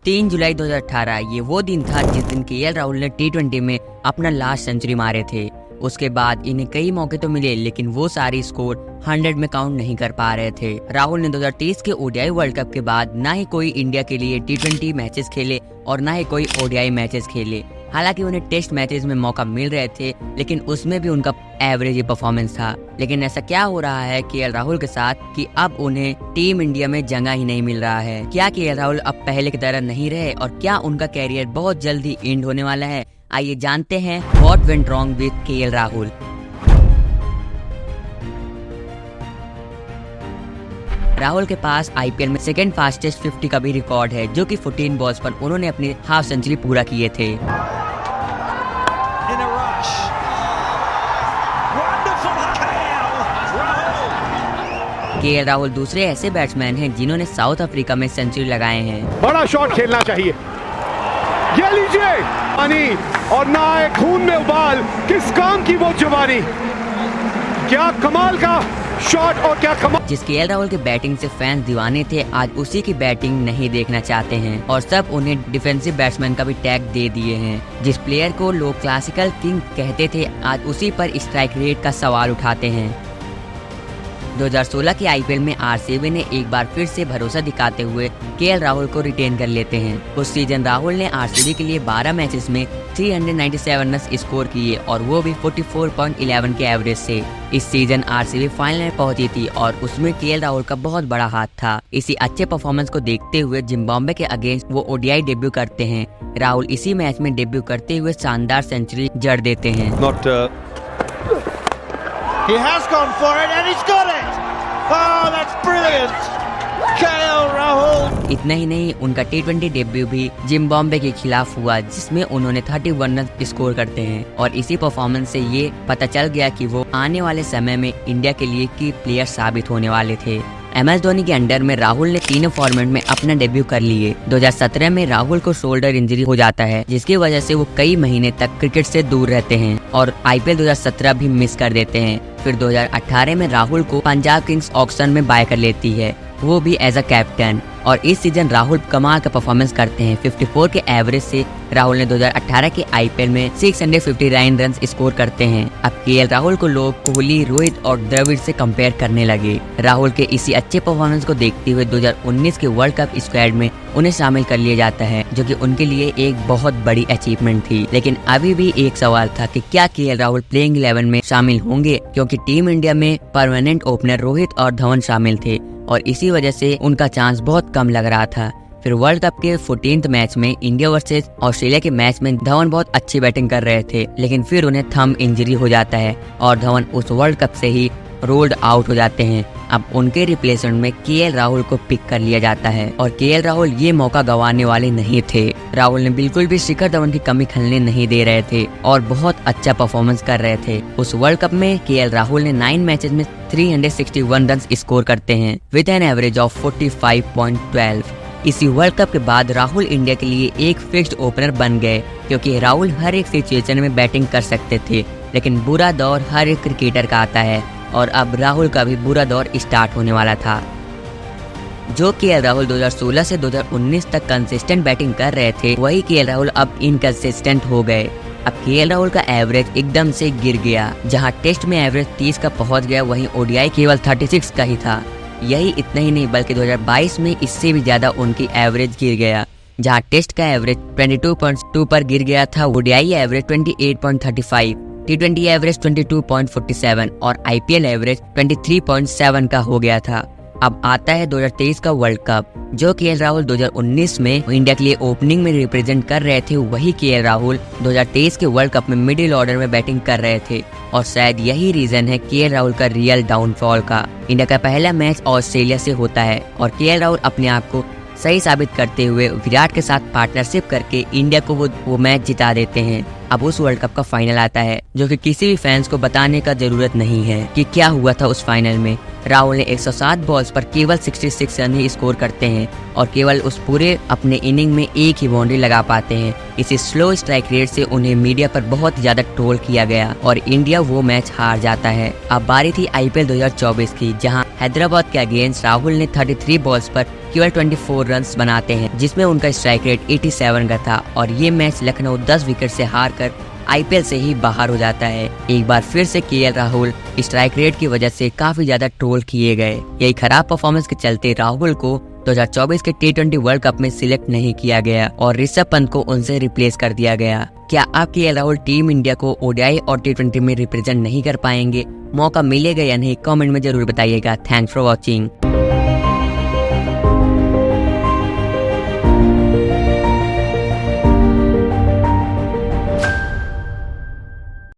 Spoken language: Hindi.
3 जुलाई 2018 ये वो दिन था जिस दिन केएल राहुल ने T20 में अपना लास्ट सेंचुरी मारे थे। उसके बाद इन्हें कई मौके तो मिले, लेकिन वो सारी स्कोर 100 में काउंट नहीं कर पा रहे थे। राहुल ने 2023 के ओडीआई वर्ल्ड कप के बाद ना ही कोई इंडिया के लिए T20 मैचेस खेले और ना ही कोई ओडीआई मैचेस खेले। हालांकि उन्हें टेस्ट मैचेस में मौका मिल रहे थे, लेकिन उसमें भी उनका एवरेज परफॉर्मेंस था। लेकिन ऐसा क्या हो रहा है केएल राहुल के साथ कि अब उन्हें टीम इंडिया में जगह ही नहीं मिल रहा है? क्या केएल राहुल अब पहले की तरह नहीं रहे और क्या उनका कैरियर बहुत जल्दी एंड होने वाला है? आइए जानते हैं what went wrong with KL Rahul. Rahul के पास आईपीएल में सेकंड फास्टेस्ट 50 का भी रिकॉर्ड है, जो कि 14 बॉल्स पर उन्होंने अपनी हाफ सेंचुरी पूरा किए थे। केएल राहुल दूसरे ऐसे बैट्समैन हैं जिन्होंने साउथ अफ्रीका में सेंचुरी लगाए हैं। बड़ा शॉट खेलना चाहिए, ये लीजिए पानी और ना आए खून में उबाल, किस काम की वो जुबानी। क्या कमाल का शॉट और क्या कमाल। जिस केएल राहुल के बैटिंग से फैंस दीवाने थे, आज उसी की बैटिंग नहीं देखना चाहते हैं और सब उन्हें डिफेंसिव बैट्समैन का भी टैग दे दिए हैं। जिस प्लेयर को लोग क्लासिकल किंग कहते थे, आज उसी पर स्ट्राइक रेट का सवाल उठाते हैं। 2016 के आईपीएल में आरसीबी ने एक बार फिर से भरोसा दिखाते हुए केएल राहुल को रिटेन कर लेते हैं। उस सीजन राहुल ने आरसीबी के लिए 12 मैचेस में 397 रन स्कोर किए और वो भी 44.11 के एवरेज से। इस सीजन आरसीबी फाइनल में पहुंची थी और उसमें केएल राहुल का बहुत बड़ा हाथ था। इसी अच्छे परफॉर्मेंस को देखते हुए जिम्बाब्वे के अगेंस्ट वो ओडीआई डेब्यू करते हैं। राहुल इसी मैच में डेब्यू करते हुए शानदार सेंचुरी जड़ देते हैं। He has gone for it and he's got it. Oh, that's brilliant. KL Rahul. इतना ही नहीं, उनका T20 डेब्यू भी जिम्बाब्वे के खिलाफ हुआ, जिसमें उन्होंने 31 रन स्कोर करते हैं और इसी परफॉर्मेंस से ये पता चल गया कि वो आने वाले समय में इंडिया के लिए की प्लेयर साबित होने वाले थे। MS धोनी के अंडर में राहुल ने तीनों फॉर्मेट में अपना डेब्यू कर लिए। 2017 में राहुल को शोल्डर इंजरी हो जाता है, जिसकी वजह से वो कई महीने तक क्रिकेट से दूर रहते हैं और आईपीएल 2017 भी मिस कर देते हैं। फिर 2018 में राहुल को पंजाब किंग्स ऑक्शन में बाय कर लेती है, वो भी एज अ कैप्टन। और इस सीजन राहुल कमाल का परफॉर्मेंस करते हैं। 54 के एवरेज से राहुल ने 2018 के आईपीएल में 659 रन स्कोर करते हैं। अब केएल राहुल को लोग कोहली, रोहित और द्रविड़ से कंपेयर करने लगे। राहुल के इसी अच्छे परफॉर्मेंस को देखते हुए 2019 के वर्ल्ड कप स्क्वाड में उन्हें शामिल कर लिया जाता है, जो कि उनके लिए एक बहुत बड़ी अचीवमेंट थी। लेकिन अभी भी एक सवाल था कि क्या केएल राहुल प्लेइंग 11 में शामिल होंगे, क्योंकि टीम इंडिया में परमानेंट ओपनर रोहित और धवन शामिल थे और इसी वजह से उनका चांस बहुत कम लग रहा था। फिर वर्ल्ड कप के 14th मैच में इंडिया वर्सेस ऑस्ट्रेलिया के मैच में धवन बहुत अच्छी बैटिंग कर रहे थे, लेकिन फिर उन्हें थंब इंजरी हो जाता है और धवन उस वर्ल्ड कप से ही रोल्ड आउट हो जाते हैं। अब उनके रिप्लेसमेंट में केएल राहुल को पिक कर लिया जाता है और केएल राहुल ये मौका गंवाने वाले नहीं थे। राहुल ने बिल्कुल भी शिखर धवन की कमी खलने नहीं दे रहे थे और बहुत अच्छा परफॉर्मेंस कर रहे थे। उस वर्ल्ड कप में केएल राहुल ने 9 मैचेस में 361 रन स्कोर करते हैं विद एन एवरेज ऑफ 45.12। इसी वर्ल्ड कप के बाद राहुल इंडिया के लिए एक फिक्स्ड ओपनर बन गए, क्योंकि राहुल हर एक सिचुएशन में बैटिंग कर सकते थे। लेकिन बुरा दौर हर एक क्रिकेटर का आता है और अब राहुल का भी बुरा दौर स्टार्ट होने वाला था। जो केएल राहुल 2016 से 2019 तक कंसिस्टेंट बैटिंग कर रहे थे, वही केएल राहुल अब इनकंसिस्टेंट हो गए। अब केएल राहुल का एवरेज एकदम से गिर गया। जहां टेस्ट में एवरेज 30 का पहुंच गया, वहीं ओडीआई केवल 36 का ही था। यही इतना ही नहीं, बल्कि 2022 में इससे भी ज्यादा उनकी एवरेज गिर गया। जहां टेस्ट का एवरेज 22.2 पर गिर गया था, ओडीआई एवरेज 28.35, T20 एवरेज 22.47 और आईपीएल एवरेज 23.7 का हो गया था। अब आता है 2023 का वर्ल्ड कप। जो केएल राहुल 2019 में इंडिया के लिए ओपनिंग में रिप्रेजेंट कर रहे थे, वही केएल राहुल 2023 के वर्ल्ड कप में मिडिल ऑर्डर में बैटिंग कर रहे थे और शायद यही रीजन है केएल राहुल का रियल डाउनफॉल का। इंडिया का पहला मैच ऑस्ट्रेलिया से होता है और केएल राहुल अपने आप को सही साबित करते हुए विराट के साथ पार्टनरशिप करके इंडिया को वो मैच जिता देते हैं। अब उस वर्ल्ड कप का फाइनल आता है, जो कि किसी भी फैंस को बताने का जरूरत नहीं है कि क्या हुआ था उस फाइनल में। राहुल ने 107 बॉल्स पर केवल 66 रन ही स्कोर करते हैं और केवल उस पूरे अपने इनिंग में एक ही बाउंड्री लगा पाते हैं। इसी स्लो स्ट्राइक रेट से उन्हें मीडिया पर बहुत ज्यादा ट्रोल किया गया और इंडिया वो मैच हार जाता है। अब बारी थी IPL 2024 की, जहां हैदराबाद के अगेंस्ट राहुल ने 33 बॉल्स पर केवल 24 रन्स बनाते हैं, जिसमें उनका स्ट्राइक रेट 87 का था और ये मैच लखनऊ 10 विकेट से हारकर IPL से ही बाहर हो जाता है। एक बार फिर से KL राहुल स्ट्राइक रेट की वजह से काफी ज्यादा ट्रोल किए गए। यही खराब परफॉर्मेंस के चलते राहुल को 2024 के T20 वर्ल्ड कप में सिलेक्ट नहीं किया गया और ऋषभ पंत को उनसे रिप्लेस कर दिया गया। क्या आप KL राहुल टीम इंडिया को ODI और T20 में रिप्रेजेंट नहीं कर पाएंगे? मौका मिलेगा या नहीं, कमेंट में जरूर बताइएगा। Thanks for watching.